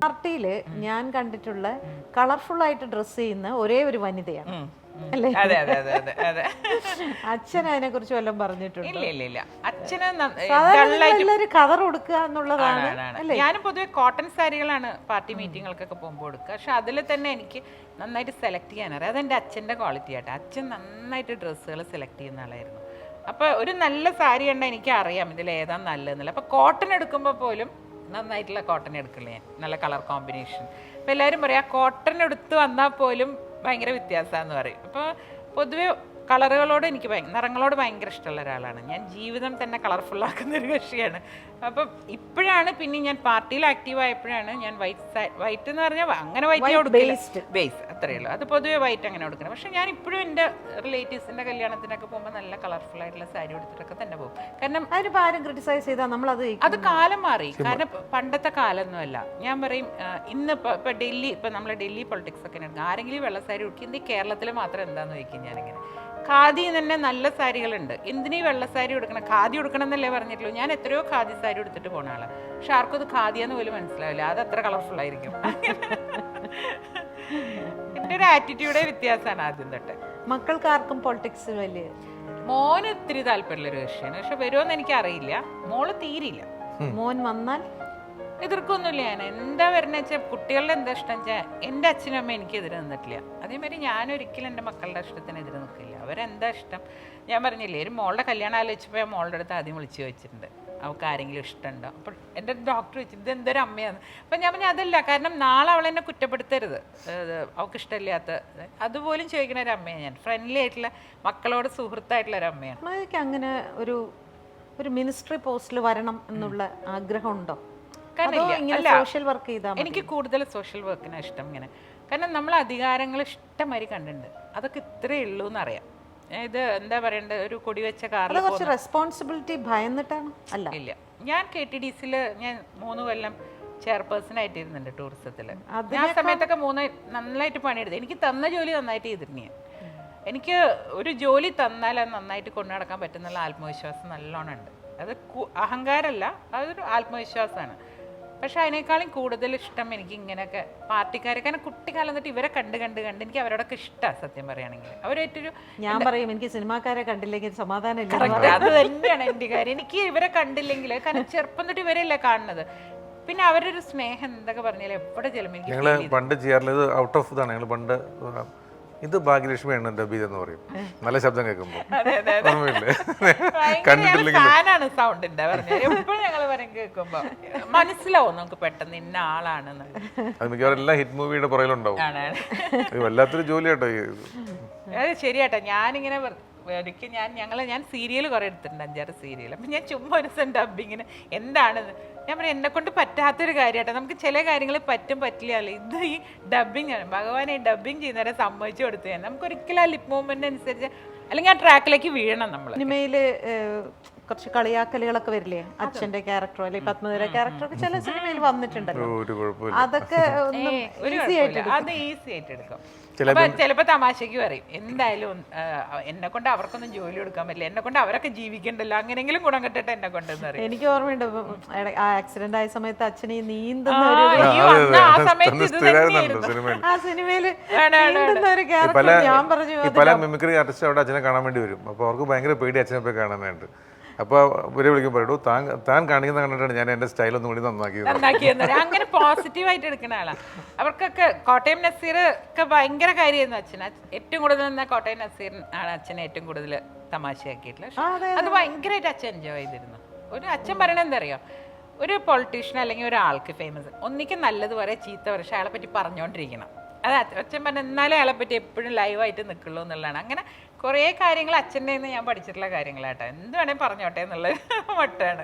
പാർട്ടിയില് ഞാൻ കണ്ടിട്ടുള്ള കളർഫുൾ ആയിട്ട് ഡ്രസ് ചെയ്യുന്ന ഒരേ ഒരു വനിതയാണ് അല്ലേ? അച്ഛൻ അതിനെ കുറിച്ച് വല്ലതും പറഞ്ഞിട്ടുണ്ട്? ഇല്ല അച്ഛന് എല്ലാവരും കവർ കൊടുക്കുക എന്നുള്ളതാണ് അല്ലേ? ഞാനും പൊതുവെ കോട്ടൺ സാരികളാണ് പാർട്ടി മീറ്റിങ്ങുകൾക്കൊക്കെ പോകുമ്പോൾ കൊടുക്കുക. പക്ഷെ അതിൽ തന്നെ എനിക്ക് നന്നായിട്ട് സെലക്ട് ചെയ്യാനറിയാം. അതെൻ്റെ അച്ഛൻ്റെ ക്വാളിറ്റി ആട്ടെ. അച്ഛൻ നന്നായിട്ട് ഡ്രസ്സുകൾ സെലക്ട് ചെയ്യുന്ന ആളായിരുന്നു. അപ്പോൾ ഒരു നല്ല സാരി കണ്ടാൽ എനിക്ക് അറിയാം ഇതിൽ ഏതാണ് നല്ലതെന്നില്ല. അപ്പോൾ കോട്ടൺ എടുക്കുമ്പോൾ പോലും നന്നായിട്ടുള്ള കോട്ടൺ എടുക്കില്ലേ ഞാൻ, നല്ല കളർ കോമ്പിനേഷൻ. അപ്പോൾ എല്ലാവരും പറയും ആ കോട്ടൺ എടുത്ത് വന്നാൽ പോലും ഭയങ്കര വ്യത്യാസമാണെന്ന് പറയും. അപ്പോൾ പൊതുവെ കളറുകളോട് എനിക്ക് നിറങ്ങളോട് ഭയങ്കര ഇഷ്ടമുള്ള ഒരാളാണ് ഞാൻ. ജീവിതം തന്നെ കളർഫുള്ളാക്കുന്ന ഒരു കക്ഷിയാണ്. അപ്പം ഇപ്പോഴാണ് പിന്നെ ഞാൻ പാർട്ടിയിൽ ആക്റ്റീവ് ആയപ്പോഴാണ് ഞാൻ വൈറ്റ് എന്ന് പറഞ്ഞാൽ അങ്ങനെ വൈറ്റ് കൊടുക്കില്ല, ബേസ് അത്രയേ ഉള്ളൂ. അത് പൊതുവെ വൈറ്റ് അങ്ങനെ കൊടുക്കണം. പക്ഷെ ഞാൻ ഇപ്പോഴും എൻ്റെ റിലേറ്റീവ്സിൻ്റെ കല്യാണത്തിനൊക്കെ പോകുമ്പോൾ നല്ല കളർഫുൾ ആയിട്ടുള്ള സാരി എടുത്തിട്ടൊക്കെ തന്നെ പോകും. കാരണം അതിനിപ്പോൾ ആരും ക്രിട്ടിസൈസ് ചെയ്താൽ അത് കാലം മാറി. കാരണം പണ്ടത്തെ കാലമൊന്നുമല്ല. ഞാൻ പറയും ഇന്നിപ്പോൾ ഡൽഹി, ഇപ്പം നമ്മൾ ഡൽഹി പൊളിറ്റിക്സ് ഒക്കെ എടുക്കുക, ആരെങ്കിലും വെള്ള സാരി ഉടുക്കി എന്ത് കേരളത്തിൽ മാത്രം എന്താണെന്ന് ചോദിക്കും ഞാനിങ്ങനെ. ഖാദി തന്നെ നല്ല സാരികളുണ്ട്, എന്തിനീ വെള്ള സാരി ഉടുക്കണം? ഖാദി ഉടുക്കണം എന്നല്ലേ പറഞ്ഞിട്ടുള്ളൂ. ഞാൻ എത്രയോ ഖാദി സാരി ഉടുത്തിട്ട് പോണ ആളാണ്. പക്ഷെ ആർക്കും അത് ഖാദിയാന്ന് പോലും മനസ്സിലാവില്ല. അത് അത്ര കളർഫുൾ ആയിരിക്കും. എൻ്റെ ഒരു ആറ്റിറ്റ്യൂഡേ വ്യത്യാസമാണ് ആദ്യം തൊട്ട്. മക്കൾക്ക് ആർക്കും പൊളിറ്റിക്സ് വലിയ മോന് ഒത്തിരി താല്പര്യമുള്ളൊരു വിഷയമാണ്. പക്ഷെ വരുമോന്ന് എനിക്കറിയില്ല. മോള് തീരില്ല. മോൻ വന്നാൽ എതിർക്കൊന്നുമില്ല. ഞാൻ എന്താ വരുന്നത് വെച്ചാൽ കുട്ടികളുടെ എന്താ ഇഷ്ടം വെച്ചാൽ എൻ്റെ അച്ഛനും അമ്മ എനിക്കെതിരെ നിന്നിട്ടില്ല. അതേമാതിരി ഞാനൊരിക്കലും എൻ്റെ മക്കളുടെ ഇഷ്ടത്തിനെതിരെ നിൽക്കില്ല. അവരെന്താ ഇഷ്ടം, ഞാൻ പറഞ്ഞില്ലേ, ഒരു മോളുടെ കല്യാണം ആലോചിച്ചപ്പോൾ ഞാൻ മോളുടെ അടുത്ത് ആദ്യം വിളിച്ച് വെച്ചിട്ടുണ്ട് അവൾക്ക് ആരെങ്കിലും ഇഷ്ടമുണ്ടോ. അപ്പോൾ എൻ്റെ ഡോക്ടർ ചോദിച്ചു ഇത് എന്തൊരു അമ്മയാണ്. അപ്പം ഞാൻ പറഞ്ഞു അതല്ല, കാരണം നാളെ അവളെന്നെ കുറ്റപ്പെടുത്തരുത്, അവൾക്ക് ഇഷ്ടമില്ലാത്ത അതുപോലും ചോദിക്കുന്ന ഒരു അമ്മയാണ് ഞാൻ. ഫ്രണ്ട്ലി ആയിട്ടുള്ള മക്കളോട് സുഹൃത്തായിട്ടുള്ള ഒരു അമ്മയാണ്. അങ്ങനെ ഒരു മിനിസ്ട്രി പോസ്റ്റിൽ വരണം എന്നുള്ള ആഗ്രഹം ഉണ്ടോ? സോഷ്യൽ വർക്ക് ചെയ്താൽ എനിക്ക് കൂടുതൽ സോഷ്യൽ വർക്കിനാണ് ഇഷ്ടം ഇങ്ങനെ. കാരണം നമ്മൾ അധികാരങ്ങൾ ഇഷ്ടമാതിരി കണ്ടിട്ടുണ്ട്. അതൊക്കെ ഇത്രയേ ഉള്ളൂ എന്നറിയാം. ഇത് എന്താ പറയണ്ടത്, ഒരു കൊടി വെച്ച കാറിൽ റെസ്പോൺസിബിലിറ്റി ഭയന്നിട്ടാണ് അല്ല. ഇല്ല, ഞാൻ KTDCയിൽ ഞാൻ 3 കൊല്ലം ചെയർപേഴ്സൺ ആയിട്ടിരുന്നുണ്ട് ടൂറിസത്തിൽ. ആ സമയത്തൊക്കെ നന്നായിട്ട് പണിയെടുത്ത് എനിക്ക് തന്ന ജോലി നന്നായിട്ട് ചെയ്തിരുന്നു ഞാൻ. എനിക്ക് ഒരു ജോലി തന്നാൽ അത് നന്നായിട്ട് കൊണ്ടു നടക്കാൻ പറ്റുന്നുള്ള ആത്മവിശ്വാസം നല്ലോണം ഉണ്ട്. അത് അഹങ്കാരമല്ല, അതൊരു ആത്മവിശ്വാസമാണ്. പക്ഷെ അതിനേക്കാളും കൂടുതൽ ഇഷ്ടം എനിക്ക് ഇങ്ങനെയൊക്കെ പാർട്ടിക്കാരെ, കാരണം കുട്ടിക്കാലം തൊട്ട് ഇവരെ കണ്ട് എനിക്ക് അവരോടൊക്കെ ഇഷ്ടമാണ് സത്യം പറയുകയാണെങ്കിൽ. അവരായിട്ടൊരു ഞാൻ പറയും എനിക്ക് സിനിമാക്കാരെ കണ്ടില്ലെങ്കിൽ സമാധാനം ഇല്ല. അത് തന്നെയാണ് എൻ്റെ കാര്യം. എനിക്ക് ഇവരെ കണ്ടില്ലെങ്കിൽ, കാരണം ചെറുപ്പം തൊട്ട് ഇവരെയല്ലേ കാണുന്നത്. പിന്നെ അവരൊരു സ്നേഹം എന്തൊക്കെ പറഞ്ഞാലും എവിടെ ചെല്ലുമ്പോൾ ഞങ്ങൾ പണ്ട് ചെയ്യാറുള്ളത് ഔട്ട് ഓഫ് ഇതാണ്. ഞങ്ങൾ പണ്ട് ഇത് ഭാഗ്യലക്ഷ്മിയാണ് ഡബ് എന്ന് പറയും, നല്ല ശബ്ദം കേൾക്കുമ്പോൾ. സൗണ്ടിന്റെ എപ്പോഴും ഞങ്ങൾ പറയും കേൾക്കുമ്പോ മനസ്സിലാവും നമുക്ക് പെട്ടെന്ന് ഇന്ന ആളാണെന്ന്. അത് മിക്കവാറും എല്ലാ ഹിറ്റ് മൂവിയുടെ പുറകിലുണ്ടാവും. വല്ലാത്തൊരു ജോലി കേട്ടോ. അത് ശരിയാട്ടോ. ഞാനിങ്ങനെ ഒരിക്കൽ ഞാൻ സീരിയൽ കുറേ എടുത്തിട്ടുണ്ട്, 5-6 സീരിയൽ. അപ്പം ഞാൻ ചുമ്മാ ഒരു ദിവസം ഡബിങ്ങിന് എന്താണെന്ന് ഞാൻ പറയാം, എന്നെ കൊണ്ട് പറ്റാത്തൊരു കാര്യമാട്ടോ. നമുക്ക് ചില കാര്യങ്ങൾ പറ്റില്ല. ഇത് ഈ ഡബിങ് ആണ്. ഭഗവാനെ ഡബിങ് ചെയ്യുന്നവരെ സമ്മതിച്ചു കൊടുത്തു ഞാൻ. നമുക്കൊരിക്കലും ആ ലിപ് മൂവ്മെന്റ് അനുസരിച്ച് അല്ലെങ്കിൽ ആ ട്രാക്കിലേക്ക് വീഴണം നമ്മൾ. സിനിമയില് കുറച്ച് കളിയാക്കലുകളൊക്കെ വരില്ലേ, അച്ഛന്റെ ക്യാരക്ടറോ അല്ലെങ്കിൽ പത്മതിയുടെ ക്യാരക്ടറൊക്കെ ചില സിനിമയിൽ വന്നിട്ടുണ്ടല്ലോ. അതൊക്കെ അത് ഈസി ആയിട്ട് എടുക്കും. ചിലപ്പോ തമാശക്ക് പറയും എന്തായാലും എന്നെ കൊണ്ട് അവർക്കൊന്നും ജോലി കൊടുക്കാൻ പറ്റില്ല, എന്നെ കൊണ്ട് അവരൊക്കെ ജീവിക്കണ്ടല്ലോ, അങ്ങനെങ്കിലും ഗുണം കിട്ടട്ടെ എന്നെ കൊണ്ടെന്ന് പറയും. എനിക്ക് ഓർമ്മയുണ്ട് ആ ആക്സിഡന്റ് ആയ സമയത്ത് അച്ഛനെ നീന്തുന്ന ആ സിനിമയില് ഒരു ക്യാരക്ടർ ഞാൻ പറഞ്ഞു. പല മിമിക്രി ആർട്ടിസ്റ്റ് അവിടെ അച്ഛനെ കാണാൻ വേണ്ടി വരും. അപ്പോൾ അവർക്ക് ഭയങ്കര പേടി അച്ഛനെ പോയി കാണാനായിട്ട്. അപ്പോൾ ഇവരെ വിളിക്കും, പറയൂ താൻ കാണിക്കുന്ന കണ്ടിട്ടാണ് ഞാൻ എൻ്റെ സ്റ്റൈൽ ഒന്നും കൂടി നന്നാക്കിയത്. അങ്ങനെ പോസിറ്റീവായിട്ട് എടുക്കുന്ന ആളാണ്. അവർക്കൊക്കെ കോട്ടയം നസീർ ഒക്കെ ഭയങ്കര കാര്യമായിരുന്നു അച്ഛന്. ഏറ്റവും കൂടുതൽ നിന്നാൽ കോട്ടയം നസീർ ആണ് അച്ഛനെ ഏറ്റവും കൂടുതൽ തമാശയാക്കിയിട്ടുള്ളത്. അത് ഭയങ്കരമായിട്ട് അച്ഛൻ എൻജോയ് ചെയ്തിരുന്നു. ഒരു അച്ഛൻ പറയണത് എന്താ അറിയോ, ഒരു പൊളിറ്റീഷ്യൻ അല്ലെങ്കിൽ ഒരാൾക്ക് ഫേമസ് ഒന്നിക്കും നല്ലത് പറയാം, ചീത്ത പക്ഷെ അയാളെ പറ്റി പറഞ്ഞുകൊണ്ടിരിക്കണം. അത് അച്ഛൻ പറഞ്ഞ എന്നാലും അയാളെ പറ്റി എപ്പോഴും ലൈവായിട്ട് നിൽക്കുള്ളൂ എന്നുള്ളതാണ്. അങ്ങനെ കുറേ കാര്യങ്ങൾ അച്ഛൻ്റെ നിന്ന് ഞാൻ പഠിച്ചിട്ടുള്ള കാര്യങ്ങളാട്ടോ. എന്ത് വേണേൽ പറഞ്ഞോട്ടെ എന്നുള്ള മട്ടാണ്.